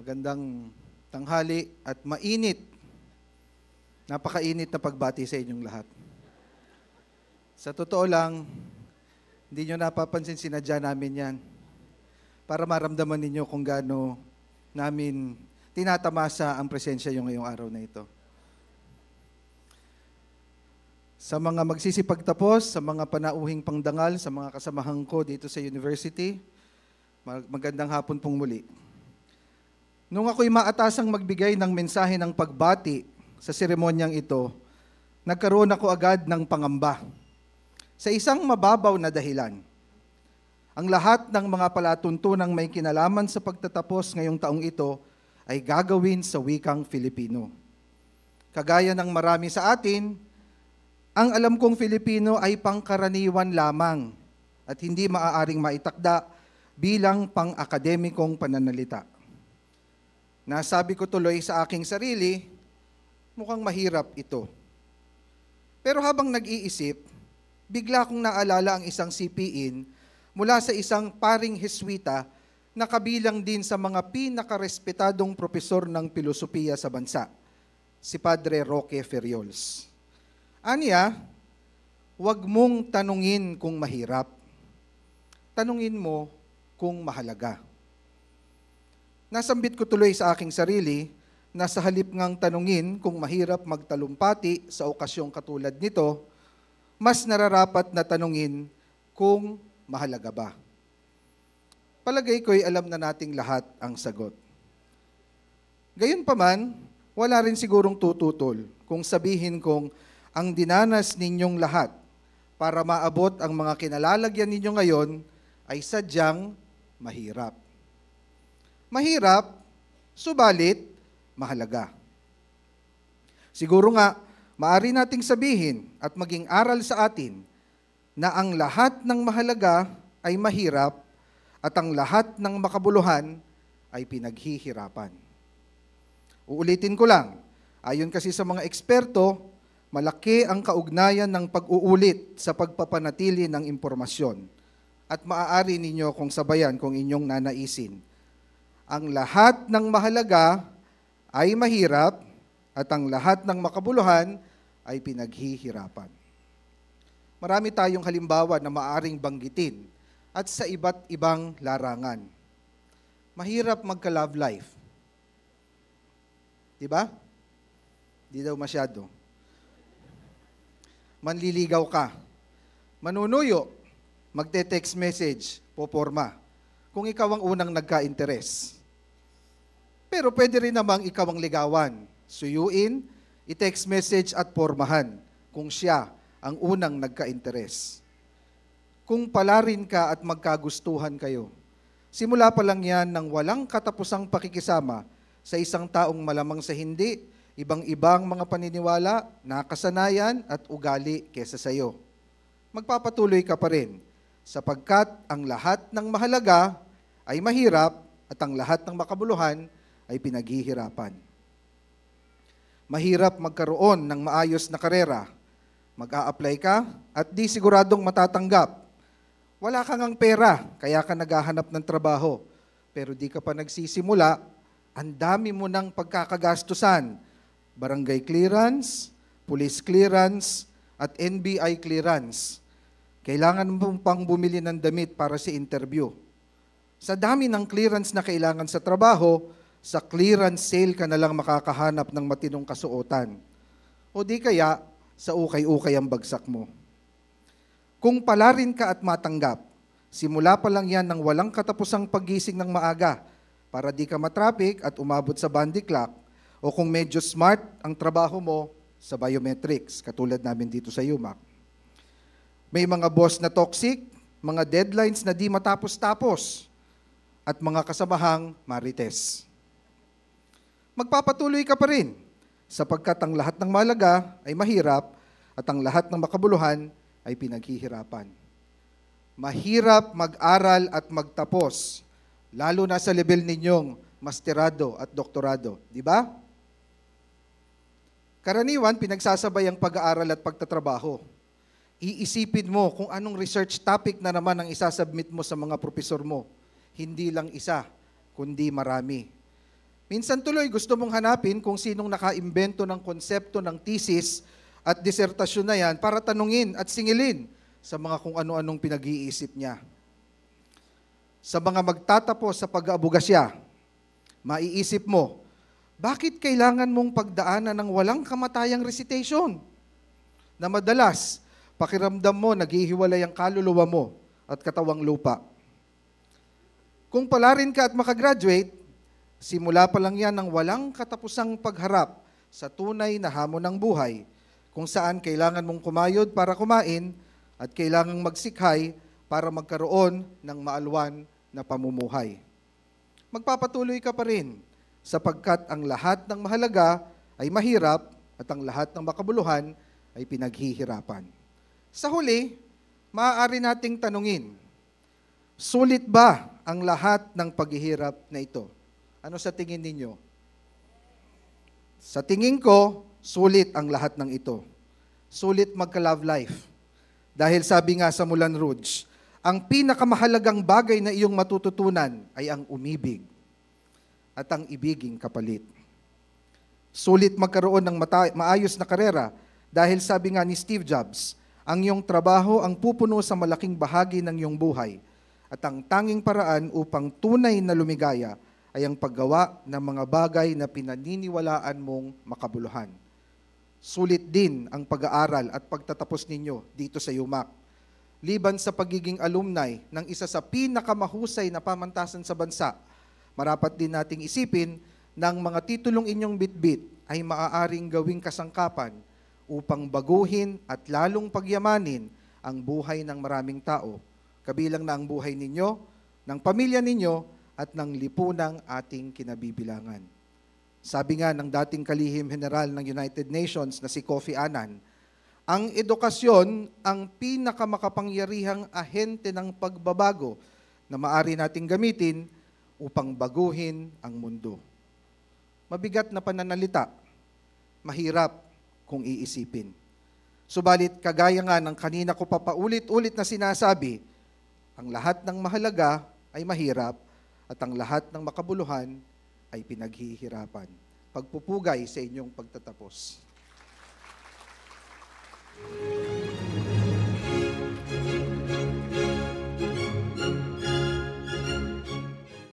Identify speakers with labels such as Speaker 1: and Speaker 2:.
Speaker 1: Magandang tanghali at mainit. Napakainit na pagbati sa inyong lahat. Sa totoo lang, hindi nyo napapansin, sinadya namin yan para maramdaman ninyo kung gaano namin tinatamasa ang presensya yung ngayong araw na ito. Sa mga magsisipagtapos, sa mga panauhing pangdangal, sa mga kasamahan ko dito sa university, magandang hapon pong muli. Nung ako'y maatasang magbigay ng mensahe ng pagbati sa seremonyang ito, nagkaroon ako agad ng pangamba. Sa isang mababaw na dahilan, ang lahat ng mga palatuntunang may kinalaman sa pagtatapos ngayong taong ito ay gagawin sa wikang Filipino. Kagaya ng marami sa atin, ang alam kong Filipino ay pangkaraniwan lamang at hindi maaaring maitakda bilang pang-akademikong pananalita. Nasabi ko tuloy sa aking sarili, mukhang mahirap ito. Pero habang nag-iisip, bigla kong naalala ang isang sipiin mula sa isang paring Heswita na kabilang din sa mga pinakarespetadong propesor ng pilosopiya sa bansa, si Padre Roque Ferriols. Aniya, huwag mong tanungin kung mahirap. Tanungin mo kung mahalaga. Nasambit ko tuloy sa aking sarili na sa halip ngang tanungin kung mahirap magtalumpati sa okasyong katulad nito, mas nararapat na tanungin kung mahalaga ba. Palagay ko'y alam na nating lahat ang sagot. Gayunpaman, wala rin sigurong tututol kung sabihin kong ang dinanas ninyong lahat para maabot ang mga kinalalagyan ninyo ngayon ay sadyang mahirap. Mahirap, subalit mahalaga. Siguro nga, maaari nating sabihin at maging aral sa atin na ang lahat ng mahalaga ay mahirap at ang lahat ng makabuluhan ay pinaghihirapan. Uulitin ko lang, ayon kasi sa mga eksperto, malaki ang kaugnayan ng pag-uulit sa pagpapanatili ng impormasyon at maaari ninyo kung sabayan kung inyong nanaisin. Ang lahat ng mahalaga ay mahirap at ang lahat ng makabuluhan ay pinaghihirapan. Marami tayong halimbawa na maaaring banggitin at sa iba't ibang larangan. Mahirap magka-love life. Diba? Di daw masyado. Manliligaw ka. Manunuyo. Magte-text message. Poporma. Kung ikaw ang unang nagka-interes. Pero pwede rin namang ikaw ang ligawan, suyuin, i-text message at pormahan kung siya ang unang nagka-interes. Kung palarin ka at magkagustuhan kayo, simula pa lang yan ng walang katapusang pakikisama sa isang taong malamang sa hindi, ibang-ibang mga paniniwala, nakasanayan at ugali kesa sa iyo. Magpapatuloy ka pa rin sapagkat ang lahat ng mahalaga ay mahirap at ang lahat ng makabuluhan ay pinaghihirapan. Mahirap magkaroon ng maayos na karera. Mag-a-apply ka at di siguradong matatanggap. Wala kang ang pera, kaya ka naghahanap ng trabaho. Pero di ka pa nagsisimula, ang dami mo ng pagkakagastusan. Barangay clearance, police clearance, at NBI clearance. Kailangan mo pang bumili ng damit para sa interview. Sa dami ng clearance na kailangan sa trabaho, sa clearance sale ka na lang makakahanap ng matinong kasuotan. O di kaya, sa ukay-ukay ang bagsak mo. Kung palarin ka at matanggap, simula pa lang yan ng walang katapusang paggising ng maaga para di ka matraffic at umabot sa bandy clock, o kung medyo smart ang trabaho mo sa biometrics, katulad namin dito sa UMAC. May mga boss na toxic, mga deadlines na di matapos-tapos, at mga kasamahang marites. Magpapatuloy ka pa rin, sapagkat ang lahat ng mahalaga ay mahirap at ang lahat ng makabuluhan ay pinaghihirapan. Mahirap mag-aral at magtapos, lalo na sa level ninyong masterado at doktorado, di ba? Karaniwan, pinagsasabay ang pag-aaral at pagtatrabaho. Iisipin mo kung anong research topic na naman ang isasubmit mo sa mga profesor mo. Hindi lang isa, kundi marami. Minsan tuloy gusto mong hanapin kung sinong nakaimbento ng konsepto ng thesis at disertasyon na yan para tanungin at singilin sa mga kung ano-anong pinag-iisip niya. Sa mga magtatapos sa pag-aabugasya, maiisip mo, bakit kailangan mong pagdaanan ng walang kamatayang recitation? Na madalas, pakiramdam mo, naghihiwalay ang kaluluwa mo at katawang lupa. Kung palarin ka at makagraduate, simula pa lang yan ng walang katapusang pagharap sa tunay na hamon ng buhay, kung saan kailangan mong kumayod para kumain at kailangang magsikhay para magkaroon ng maalwan na pamumuhay. Magpapatuloy ka pa rin sapagkat ang lahat ng mahalaga ay mahirap at ang lahat ng makabuluhan ay pinaghihirapan. Sa huli, maaari nating tanungin, sulit ba ang lahat ng paghihirap na ito? Ano sa tingin ninyo? Sa tingin ko, sulit ang lahat ng ito. Sulit magka-love life. Dahil sabi nga sa Moulin Rouge, ang pinakamahalagang bagay na iyong matututunan ay ang umibig at ang ibiging kapalit. Sulit magkaroon ng maayos na karera dahil sabi nga ni Steve Jobs, ang iyong trabaho ang pupuno sa malaking bahagi ng iyong buhay at ang tanging paraan upang tunay na lumigaya ay ang paggawa ng mga bagay na pinaniniwalaan mong makabuluhan. Sulit din ang pag-aaral at pagtatapos ninyo dito sa UMAC. Liban sa pagiging alumni ng isa sa pinakamahusay na pamantasan sa bansa, marapat din nating isipin ng mga titulong inyong bitbit ay maaaring gawing kasangkapan upang baguhin at lalong pagyamanin ang buhay ng maraming tao, kabilang na ang buhay ninyo, ng pamilya ninyo, at ng lipunang ating kinabibilangan. Sabi nga ng dating kalihim general ng United Nations na si Kofi Annan, ang edukasyon ang pinakamakapangyarihang ahente ng pagbabago na maaari nating gamitin upang baguhin ang mundo. Mabigat na pananalita, mahirap kung iisipin. Subalit kagaya nga ng kanina ko papaulit-ulit na sinasabi, ang lahat ng mahalaga ay mahirap at ang lahat ng makabuluhan ay pinaghihirapan. Pagpupugay sa inyong pagtatapos.